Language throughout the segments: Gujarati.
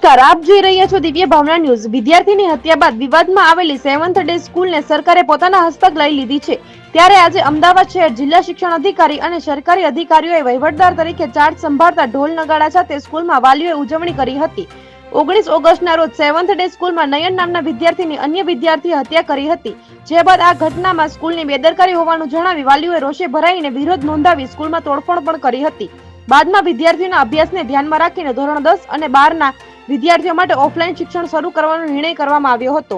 નમસ્કાર, આપ જોઈ રહ્યા છો દિવ્ય ભાવના ન્યૂઝ। વિદ્યાર્થીની હત્યા બાદ વિવાદમાં આવેલી 7th ડે સ્કૂલને સરકારે પોતાના હસ્તક લઈ લીધી છે। ત્યારે આજે અમદાવાદ શહેર જિલ્લા શિક્ષણ અધિકારી અને સરકારી અધિકારીઓએ વહીવટદાર તરીકે ચાર્જ સંભાળતા ઢોલ નગાડા સાથે સ્કૂલમાં વાલીઓએ ઉજવણી કરી હતી। 19 ઓગસ્ટના રોજ 7th ડે સ્કૂલમાં નયન નામના વિદ્યાર્થીની અન્ય વિદ્યાર્થીએ હત્યા કરી હતી। જે બાદ આ ઘટનામાં સ્કૂલની બેદરકારી હોવાનું જણાવી વાલીઓએ રોષે ભરાઈને વિરોધ નોંધાવી સ્કૂલમાં તોડફોડ પણ કરી હતી। બાદમાં વિદ્યાર્થીઓના અભ્યાસને ધ્યાનમાં રાખીને ધોરણ 10 અને 12ના વિદ્યાર્થીઓ માટે ઓફલાઈન શિક્ષણ શરૂ કરવાનો નિર્ણય કરવામાં આવ્યો હતો।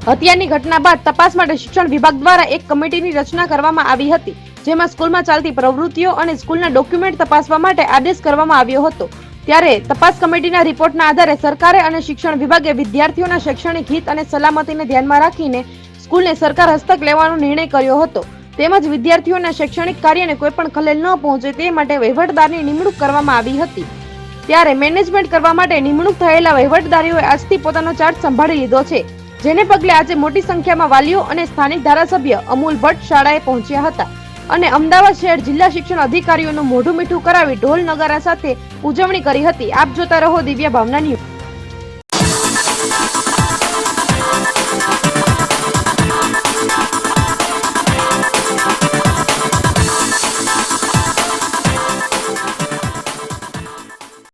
હત્યાની ઘટના બાદ તપાસ માટે શિક્ષણ વિભાગ દ્વારા એક કમિટીની રચના કરવામાં આવી હતી, જેમાં સ્કૂલમાં ચાલતી પ્રવૃત્તિઓ અને સ્કૂલના ડોક્યુમેન્ટ તપાસવા માટે આદેશ કરવામાં આવ્યો હતો। ત્યારે તપાસ કમિટીના રિપોર્ટના આધારે સરકારે અને શિક્ષણ વિભાગે વિદ્યાર્થીઓના શૈક્ષણિક હિત અને સલામતીને ધ્યાનમાં રાખીને સ્કૂલને સરકાર હસ્તક લેવાનો નિર્ણય કર્યો હતો। તેમજ વિદ્યાર્થીઓના શૈક્ષણિક કાર્યને કોઈ પણ ખલેલ ન પહોંચે તે માટે વહીવટદારની નિમણૂક કરવામાં આવી હતી। ત્યારે મેનેજમેન્ટ કરવા માટે નિમણૂક થયેલા વહીવટદારીઓએ આજથી પોતાનો ચાર્જ સંભાળી લીધો છે, જેને પગલે આજે મોટી સંખ્યામાં વાલીઓ અને સ્થાનિક ધારાસભ્ય અમૂલ ભટ્ટ શાળાએ પહોંચ્યા હતા અને અમદાવાદ શહેર જિલ્લા શિક્ષણ અધિકારીઓનું મોઢું મીઠું કરાવી ઢોલ નગારા સાથે ઉજવણી કરી હતી। આપ જોતા રહો દિવ્ય ભાવના ન્યૂઝ।